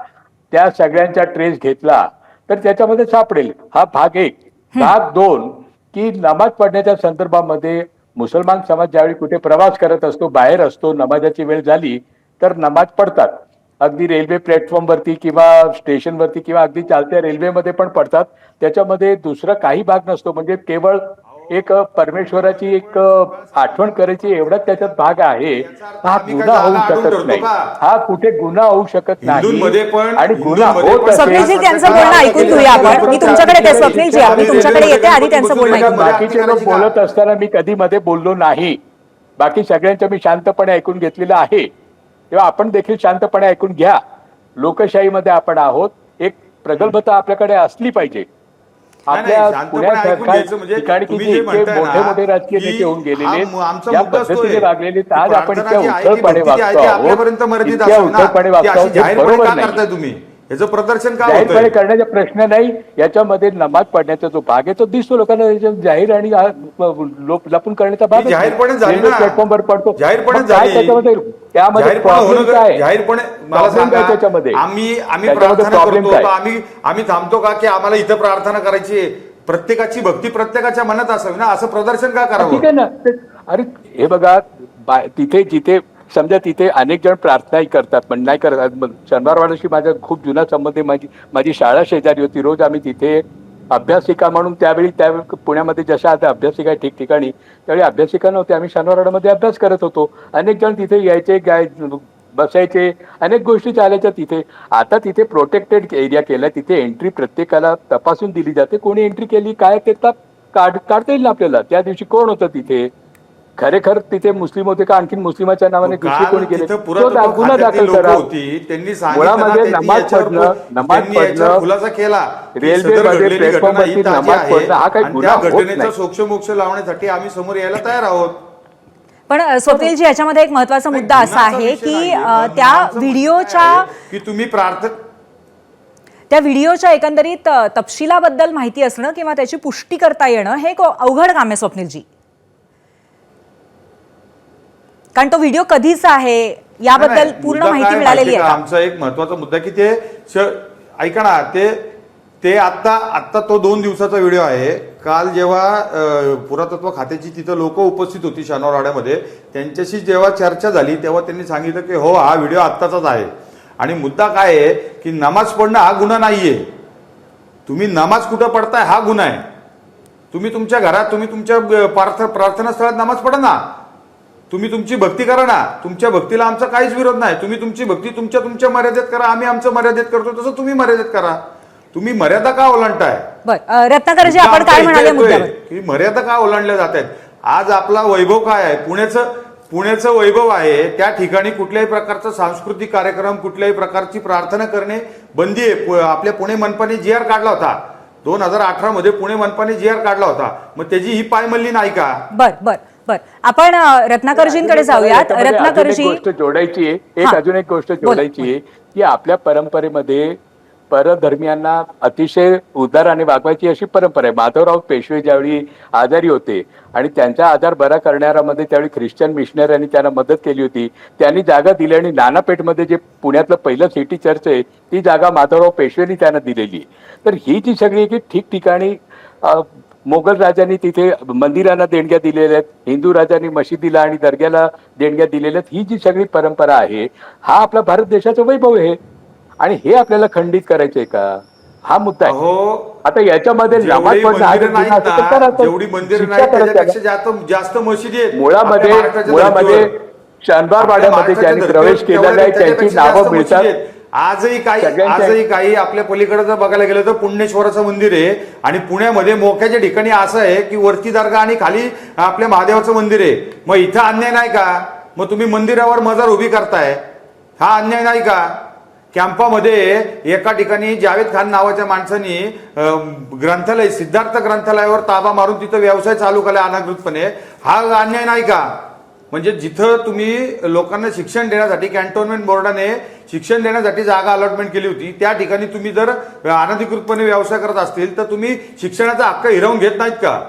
त्या सगळ्यांचा ट्रेस घेतला तर त्याच्यामध्ये सापडेल. हा भाग 1. भाग 2 की नमाज पढण्याच्या संदर्भामध्ये मुसलमान समाज ज्यावेळी कुठे प्रवास करत असतो, बाहेर असतो, नमाजाची वेळ झाली तर नमाज पढतात. अगदी रेल्वे प्लॅटफॉर्मवरती किंवा स्टेशनवरती किंवा अगदी चालत्या रेल्वेमध्ये पण पडतात. त्याच्यामध्ये दुसरा काही भाग नसतो, म्हणजे केवळ एक परमेश्वराची एक आठवण करायची एवढाच त्याच्यात भाग आहे. हा गुन्हा होऊ शकत नाही, हा कुठे गुन्हा होऊ शकत नाही आणि गुन्हा होत स्वप्नीलजी त्यांचं बोलणं ऐकून घेऊया आपण. मी तुमच्याकडे येते स्वप्नीलजी, मी तुमच्याकडे येते, आधी त्यांचं बोलणं ऐकून घ्या. बाकीचे लोक बोलत असताना मी कधी मध्ये बोललो नाही. बाकी सगळ्यांचं मी शांतपणे ऐकून घेतलेलं आहे. तेव्हा आपण देखील शांतपणे ऐकून घ्या. लोकशाहीमध्ये आपण आहोत, एक प्रगल्भता आपल्याकडे असली पाहिजे. आपल्या पुण्यासारख्या ठिकाणी की जे मोठे मोठे राजकीय नेते होऊन गेलेले ज्या पद्धतीने वागलेले आज आपण इतक्या उथळपणे वागतो आहोत, इतक्या उथळपणे वागतो आहोत, हे बरोबर नाही. तुम्ही याचं प्रदर्शन का जाहीरपणे करण्याचा प्रश्न नाही. याच्यामध्ये नमाज पढण्याचा जो भाग आहे तो दिसतो लोकांना, जाहीर आणि लपून करण्याचा भाग प्लॅटफॉर्मवर पडतो. त्याच्यामध्ये त्याच्यामध्ये आम्ही प्रार्थना करतो, आम्ही थांबतो का की आम्हाला इथं प्रार्थना करायची? प्रत्येकाची भक्ती प्रत्येकाच्या मनात असावी ना, असं प्रदर्शन का करावं? ठीक आहे ना. अरे हे बघा, तिथे जिथे समजा तिथे अनेक जण प्रार्थनाही करतात, पण नाही करत. शनिवारवाड्याशी माझा खूप जुना संबंध आहे. माझी शाळा शेजारी होती. रोज आम्ही तिथे अभ्यासिका म्हणून त्यावेळी पुण्यामध्ये जशा आता अभ्यासिका आहे ठिकठिकाणी, त्यावेळी अभ्यासिका नव्हते. आम्ही शनिवारवाड्यामध्ये अभ्यास करत होतो. अनेक जण तिथे यायचे, बसायचे, अनेक गोष्टी चालायच्या तिथे. आता तिथे प्रोटेक्टेड एरिया केला, तिथे एंट्री प्रत्येकाला तपासून दिली जाते. कोणी एंट्री केली काय ते काढता येईल ना आपल्याला. त्या दिवशी कोण होतं तिथे, खरेखर तिथे मुस्लिम होते का आणखी मुस्लिमाच्या नावाने दुसरे कोणी गेले, गुन्हा दाखल करा. मुळामध्ये नमाज पडणं केला रेल्वेमध्ये प्लॅटफॉर्मवरती नमाज पडणं हा काही गुन्हा होत नाही. सोक्ष लावण्यासाठी आम्ही समोर यायला तयार आहोत. पण स्वप्नीलजी, याच्यामध्ये एक महत्वाचा मुद्दा असा आहे की त्या व्हिडिओच्या एकंदरीत तपशिलाबद्दल माहिती असणं किंवा त्याची पुष्टी करता येणं हे अवघड काम आहे स्वप्नीलजी. कारण तो व्हिडिओ कधीचा आहे याबद्दल पूर्ण माहिती मिळालेली आहे. आमचा एक महत्वाचा मुद्दा की ते ऐका ना, ते आता तो 2 दिवसाचा व्हिडिओ आहे. काल जेव्हा पुरातत्व खात्याची तिथं लोक उपस्थित होती शनिवारवाड्यामध्ये, त्यांच्याशी जेव्हा चर्चा झाली तेव्हा त्यांनी सांगितलं की हो, हा व्हिडिओ आत्ताचाच आहे. आणि मुद्दा काय आहे की नमाज पढणं हा गुन्हा नाहीये. तुम्ही नमाज कुठं पडताय हा गुन्हा आहे. तुम्ही तुमच्या घरात, तुम्ही तुमच्या प्रार्थना स्थळात नमाज पडा ना, तुम्ही तुमची भक्ती करा ना. तुमच्या भक्तीला आमचा काहीच विरोध नाही. तुम्ही तुमची भक्ती तुमच्या मर्यादेत करा, आम्ही आमचं मर्यादेत करतो तसं तुम्ही मर्यादेत करा. तुम्ही मर्यादा का ओलांडताय? रत्नाकरजी, आपण काय म्हणाले मुद्द्यावर? की मर्यादा का ओलांडल्या जात आहेत? आज आपला वैभव काय आहे? पुण्याचं वैभव आहे. त्या ठिकाणी कुठल्याही प्रकारचा सांस्कृतिक कार्यक्रम, कुठल्याही प्रकारची प्रार्थना करणे बंदी आहे. आपल्या पुणे मनपाने GR काढला होता 2018 मध्ये. पुणे मनपाने GR काढला होता. मग त्याची ही पायमल्ली नाही का? बर आपण रत्नाकरजींकडे जाऊयात. रत्नाकरजी, गोष्ट जोडायची आहे, अजून एक गोष्ट जोडायची आहे की आपल्या परंपरेमध्ये परधर्मियांना अतिशय उदाराने वागवायची अशी परंपरा आहे. माधवराव पेशवे ज्यावेळी आजारी होते आणि त्यांचा आजार बरा करण्यामध्ये त्यावेळी ख्रिश्चन मिशनऱ्यांनी त्यांना मदत केली होती. त्यांनी जागा दिली आणि नानापेठमध्ये जे पुण्यातलं पहिलं सिटी चर्च आहे ती जागा माधवराव पेशवेनी त्यांना दिलेली. तर ही जी सगळी की ठिकठिकाणी मोगल राजांनी तिथे मंदिरांना देणग्या दिलेल्या आहेत, हिंदू राजांनी मशिदीला आणि दर्ग्याला देणग्या दिलेल्या आहेत. ही जी सगळी परंपरा आहे हा आपला भारत देशाचा वैभव आहे आणि हे आपल्याला खंडित करायचंय का? हा मुद्दा आहे. आता याच्यामध्ये नमाज पडणं जेवढी मंदिर नाही त्याच्यापेक्षा जास्त मशिदी आहेत. मुळामध्ये शनिवारवाड्यामध्ये ज्यांनी प्रवेश केलेला आहे त्यांची नावं मिळतात. आजही काही आपल्या पलीकडे जर बघायला गेलं तर पुण्येश्वराचं मंदिर आहे आणि पुण्यामध्ये मोक्याच्या ठिकाणी असं आहे की वरती दर्गा आणि खाली आपल्या महादेवाचं मंदिर आहे. मग इथं अन्याय नाही का? मग तुम्ही मंदिरावर मजार उभी करताय, हा अन्याय नाही का? कॅम्पामध्ये एका ठिकाणी जावेद खान नावाच्या माणसाने ग्रंथालय, सिद्धार्थ ग्रंथालयावर ताबा मारून तिथं व्यवसाय चालू केला अनाधिकृतपणे. हा अन्याय नाही का? म्हणजे जिथं तुम्ही लोकांना शिक्षण देण्यासाठी कॅन्टोन्मेंट बोर्डाने शिक्षण देण्यासाठी जागा अलॉटमेंट केली होती, त्या ठिकाणी तुम्ही जर अनधिकृतपणे व्यवसाय करत असतील तर तुम्ही शिक्षणाचा हक्क हिरावून घेत नाहीत का?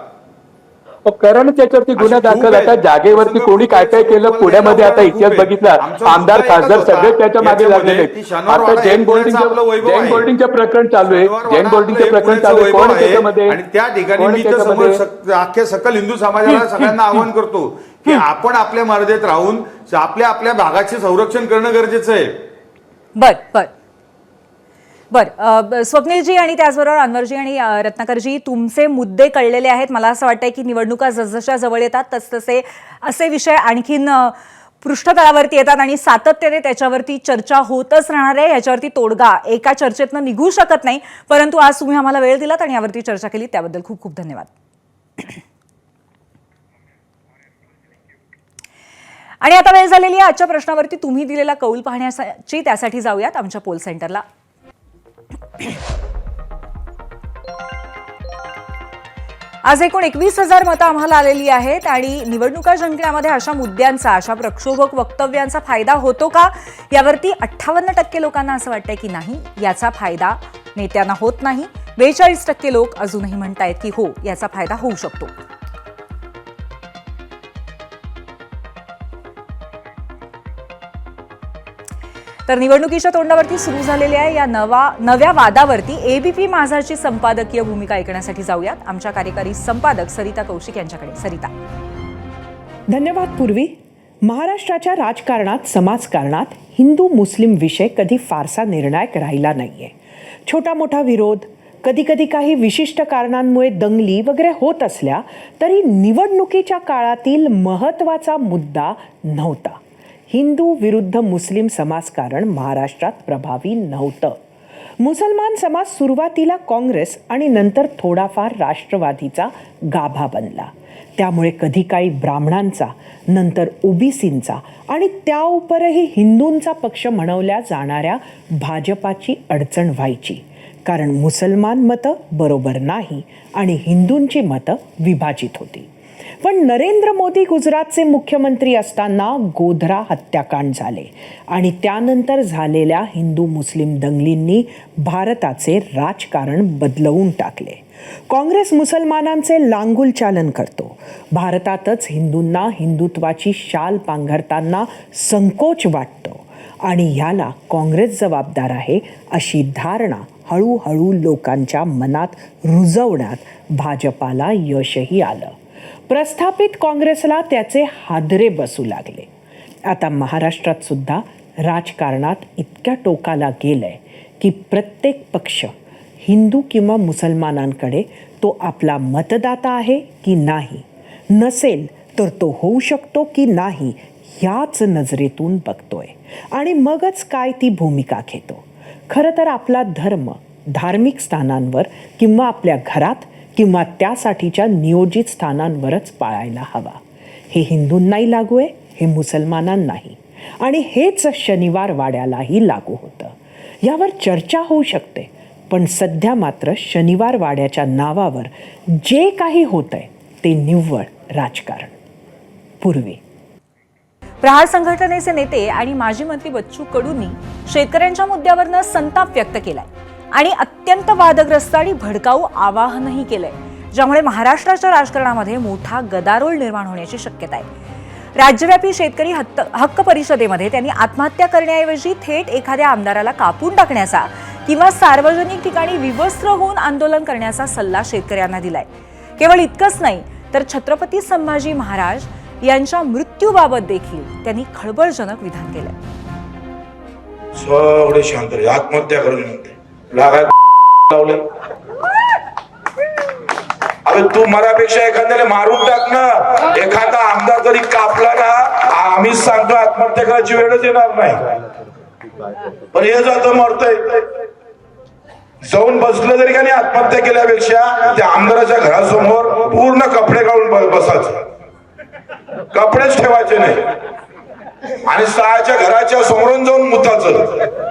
करा ना त्याच्यावरती गुन्हा दाखल. आता जागेवरती कोणी काय काय केलं पुण्यामध्ये आता इतिहास बघितला, आमदार खासदार सगळे त्याच्या मागे लागलेले आहेत. आता जैन बोर्डिंगचं प्रकरण चालू आहे, जैन बोर्डिंगचं प्रकरण चालू आहे. कोण त्याच्यामध्ये? आणि त्या ठिकाणी मी तर समोर अख्ख्या सकल हिंदू समाजाला सगळ्यांना आवाहन करतो की आपण आपल्या मर्यादेत राहून आपल्या आपल्या भागाचे संरक्षण करणं गरजेचं आहे. बर स्वप्नीलजी आणि त्याचबरोबर अनवरजी आणि रत्नाकरजी, तुमचे मुद्दे कळलेले आहेत. मला असं वाटतंय की निवडणुका जसजशा जवळ येतात तसतसे असे विषय आणखीन पृष्ठतळावरती येतात आणि सातत्याने त्याच्यावरती चर्चा होतच राहणार आहे. ह्याच्यावरती तोडगा एका चर्चेतनं निघू शकत नाही, परंतु आज तुम्ही आम्हाला वेळ दिलात आणि यावरती चर्चा केली त्याबद्दल खूप खूप धन्यवाद. आणि आता वेळ झालेली आहे आजच्या प्रश्नावरती तुम्ही दिलेला कौल पाहण्याची. त्यासाठी जाऊयात आमच्या पोल सेंटरला. आज एकूण 21,000 मतं आम्हाला आलेली आहेत आणि निवडणुका जिंकण्यामध्ये अशा मुद्द्यांचा, अशा प्रक्षोभक वक्तव्यांचा फायदा होतो का, यावरती 58% लोकांना असं वाटतंय की नाही, याचा फायदा नेत्यांना होत नाही. 42% लोक अजूनही म्हणतायत की हो, याचा फायदा होऊ शकतो. तर निवडणुकीच्या तोंडावरती सुरू झालेल्या या नव्या वादावरती एबीपी माझाची संपादकीय भूमिका ऐकण्यासाठी जाऊयात आमच्या कार्यकारी संपादक सरिता कौशिक यांच्याकडे. सरिता. धन्यवाद पूर्वी. महाराष्ट्राच्या राजकारणात, समाजकारणात हिंदू मुस्लिम विषय कधी फारसा निर्णायक राहिला नाहीये. छोटा मोठा विरोध, कधी कधी काही विशिष्ट कारणांमुळे दंगली वगैरे होत असल्या तरी निवडणुकीच्या काळातील महत्त्वाचा मुद्दा नव्हता. हिंदू विरुद्ध मुस्लिम समाजकारण महाराष्ट्रात प्रभावी नव्हतं. मुसलमान समाज सुरुवातीला काँग्रेस आणि नंतर थोडाफार राष्ट्रवादीचा गाभा बनला. त्यामुळे कधी काही ब्राह्मणांचा, नंतर ओबीसींचा आणि त्या उपरही हिंदूंचा पक्ष म्हणवल्या जाणाऱ्या भाजपाची अडचण व्हायची. कारण मुसलमान मतं बरोबर नाही आणि हिंदूंची मतं विभाजित होती. पण नरेंद्र मोदी गुजरातचे मुख्यमंत्री असताना गोधरा हत्याकांड झाले आणि त्यानंतर झालेल्या हिंदू मुस्लिम दंगलींनी भारताचे राजकारण बदलवून टाकले. काँग्रेस मुसलमानांचे लांगुल चालन करतो. भारतातच हिंदूंना हिंदुत्वाची शाल पांघरताना संकोच वाटतो आणि ह्याला काँग्रेस जबाबदार आहे अशी धारणा हळूहळू लोकांच्या मनात रुजवण्यात भाजपाला यशही आलं. प्रस्थापित काँग्रेसला त्याचे हादरे बसू लागले. आता महाराष्ट्रात सुद्धा राजकारणात इतक्या टोकाला गेलंय की प्रत्येक पक्ष हिंदू किंवा मुसलमानांकडे तो आपला मतदाता आहे की नाही, नसेल तर तो होऊ शकतो की नाही ह्याच नजरेतून बघतोय आणि मगच काय ती भूमिका घेतो. खरं तर आपला धर्म धार्मिक स्थानांवर किंवा आपल्या घरात किंवा त्यासाठीच्या नियोजित स्थानांवरच पाळायला हवा. हे हिंदूंनाही लागू आहे, हे मुसलमानांनाही, आणि हेच शनिवार वाड्यालाही लागू होतं. यावर चर्चा होऊ शकते, पण सध्या मात्र शनिवार वाड्याच्या नावावर जे काही होतंय ते निव्वळ राजकारण. पूर्वी प्रहार संघटनेचे नेते आणि माजी मंत्री बच्चू कडूंनी शेतकऱ्यांच्या मुद्द्यावरनं संताप व्यक्त केलाय आणि अत्यंत वादग्रस्त आणि भडकाऊ आवाहनही केलंय, ज्यामुळे महाराष्ट्राच्या राजकारणामध्ये मोठा गदारोळ निर्माण होण्याची शक्यता आहे. राज्यव्यापी शेतकरी हक्क परिषदेमध्ये त्यांनी आत्महत्या करण्याऐवजी थेट एखाद्या आमदाराला कापून टाकण्याचा किंवा सार्वजनिक ठिकाणी विवस्त्र होऊन आंदोलन करण्याचा सल्ला शेतकऱ्यांना दिलाय. केवळ इतकंच नाही तर छत्रपती संभाजी महाराज यांच्या मृत्यूबाबत देखील त्यांनी खळबळजनक विधान केलंय. थोडे शांत रे, आत्महत्या करून म्हणते लावलं. अरे तू मरापेक्षा एखाद्याला मारून टाक ना. एखादा आमदार जरी कापला ना, आम्हीच सांगतो आत्महत्या करायची वेळच येणार नाही. पण हे जातं मरतय, जाऊन बसलं जरी का नाही, आत्महत्या केल्यापेक्षा त्या आमदाराच्या घरासमोर पूर्ण कपडे काढून बसायचं, कपडेच ठेवायचे नाही आणि सहाच्या घराच्या समोरून जाऊन मुताचं.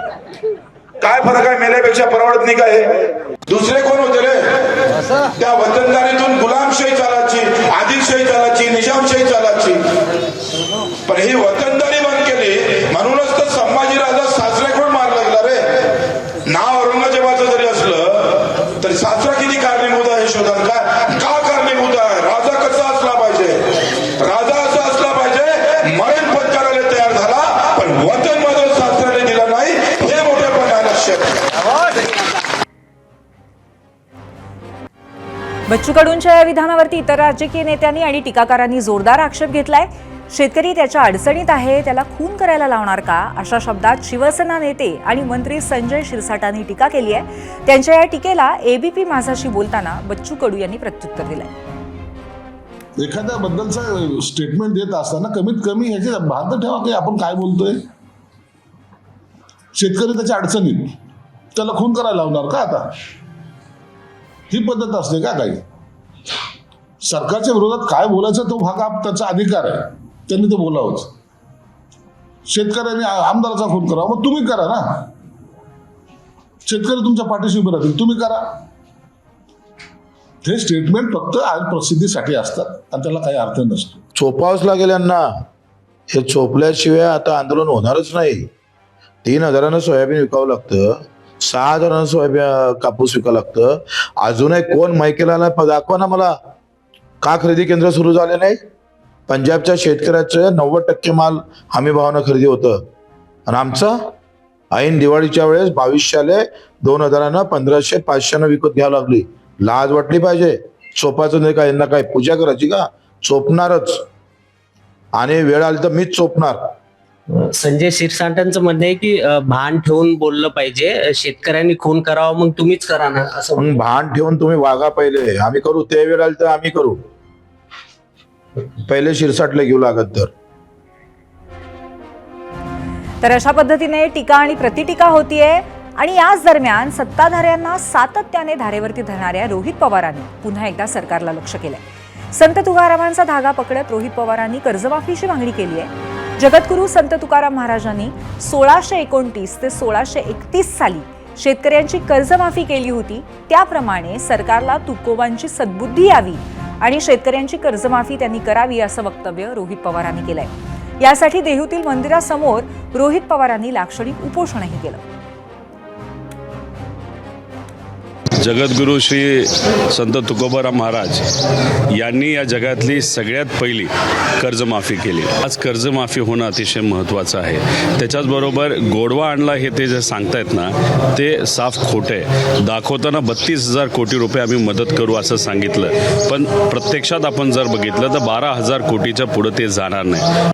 काय फरक आहे? मेल्यापेक्षा परवडत नाही का? हे दुसरे कोण होते रे? त्या वतनदारीतून गुलामशाही चालायची, आदिलशाही चालायची, निजामशाही चालायची, पण ही वतनदारी बंद केली. म्हणूनच तर संभाजीराजा सासऱ्याकडून मारला गेला रे. नाव औरंगजेबाचं जरी असलं तरी सासरा किती कारणीभूत आहे शोधात. का कारणीभूत आहे? राजा कसा असला बच्चू कडूंच्या या विधानावरती इतर राजकीय नेत्यांनी आणि टीकाकारांनी जोरदार आक्षेप घेतलाय. शेतकरी त्याच्या अडचणीत आहे, त्याला खून करायला लावणार का, अशा शब्दात शिवसेना नेते आणि मंत्री संजय शिरसाटांनी टीका केली आहे. त्यांच्या या टीकेला एबीपी माझाशी बोलताना बच्चू कडू यांनी प्रत्युत्तर दिलंय. एखाद्या बद्दलचं स्टेटमेंट देत असताना कमीत कमी ह्याची भान तर ठेवा की आपण काय बोलतोय. शेतकरी त्याच्या अडचणीत, त्याला खून करायला लावणार का आता, ही पद्धत असते का काही. सरकारच्या विरोधात काय बोलायचं तो भाग त्याचा अधिकार आहे, त्यांनी ते बोलावंच. शेतकऱ्यांनी आमदाराचा खून करा, मग तुम्ही करा ना. शेतकरी तुमच्या पाठीशी उभे राहतील, तुम्ही करा. हे स्टेटमेंट फक्त प्रसिद्धीसाठी असतात आणि त्याला काही अर्थ नसतो. चोपावंच लागेल यांना. हे चोपल्याशिवाय आता आंदोलन होणारच नाही. 3,000 सोयाबीन विकावं लागतं, 6,000 कापूस विकावं लागतं. अजूनही कोण मायकेला दाखवा ना मला, का खरेदी केंद्र सुरू झाले नाही. पंजाबच्या शेतकऱ्याचं 90% माल हमी भावानं खरेदी होतं आणि आमचा ऐन दिवाळीच्या वेळेस 2200 2,000 1500 500 विकत घ्यावं लागली. लाज वाटली पाहिजे. चोपाचं नाही का, यांना काय पूजा करायची का. चोपणारच आणि वेळ आली तर मीच चोपणार. संजय शिरसाटांचं म्हणणं आहे की भान ठेवून बोललं पाहिजे, शेतकऱ्यांनी खून करावा मग तुम्हीच करा ना असं. मग भान ठेवून तुम्ही वागा पहिले, आम्ही करू. ते वेळ आली तर आम्ही करू. पहिले शिरसाटले घेऊ लागत तर अशा पद्धतीने टीका आणि प्रतिटीका होतीये. आणि याच दरम्यान सत्ताधाऱ्यांना सातत्याने धारेवरती धरणाऱ्या रोहित पवारांनी पुन्हा एकदा सरकारला लक्ष केलंय. संत तुकारामांचा धागा पकडत रोहित पवारांनी कर्जमाफीची मागणी केली आहे. जगद्गुरू संत तुकाराम महाराजांनी 1629 ते 1631 साली शेतकऱ्यांची कर्जमाफी केली होती. त्याप्रमाणे सरकारला तुकोबांची सद्बुद्धी यावी आणि शेतकऱ्यांची कर्जमाफी त्यांनी करावी असं वक्तव्य रोहित पवारांनी केलंय. यासाठी देहूतील मंदिरासमोर रोहित पवारांनी लाक्षणिक उपोषणही केलं. जगद्गुरू श्री संत तुकोबाराम महाराज यांनी या जगातली सगळ्यात पहिली कर्जमाफी केली. आज कर्जमाफी होणं अतिशय महत्त्वाचं आहे. त्याच्याचबरोबर गोडवा आणला हे ते जे सांगतायत ना ते साफ खोटं आहे. दाखवताना 32,000 कोटी रुपये आम्ही मदत करू असं सांगितलं, पण प्रत्यक्षात आपण जर बघितलं तर 12,000 कोटीच्या पुढे ते जाणार नाही.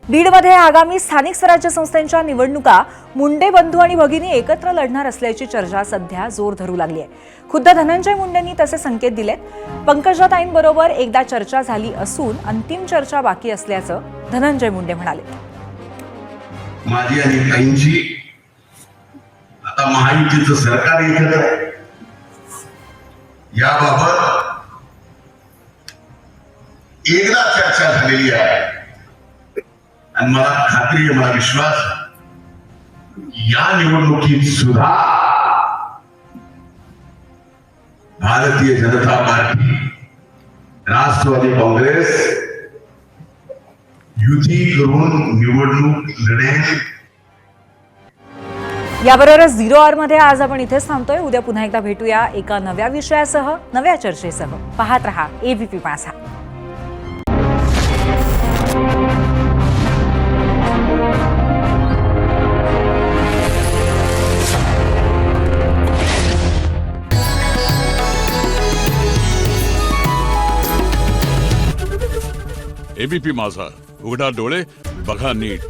बीडमध्ये आगामी स्थानिक स्वराज्य संस्थांच्या निवडणुका मुंडे बंधू आणि भगिनी एकत्र लढणार असल्याची चर्चा सध्या जोर धरू लागली आहे. खुद्द धनंजय मुंडेंनी तसे संकेत दिलेत. पंकजाताईंबरोबर एकदा चर्चा झाली असून अंतिम चर्चा बाकी असल्याचं धनंजय मुंडे म्हणाले. माझी आणि ताईंची आता महायुतीचं सरकार एकत्र आहे, याबाबत एकदा चर्चा झालेली आहे आणि मला खात्री आहे, मला विश्वास, या निवडणुकीत सुद्धा भारतीय जनता पार्टी, राष्ट्रवादी काँग्रेस युती करून निवडणूक लढेल. याबरोबरच 0 आवर मध्ये आज आपण इथेच थांबतोय. उद्या पुन्हा एकदा भेटूया एका नव्या विषयासह, नव्या चर्चेसह. पाहत रहा एबीपी माझा. एबीपी माझा, उघडा डोळे बघा नीट.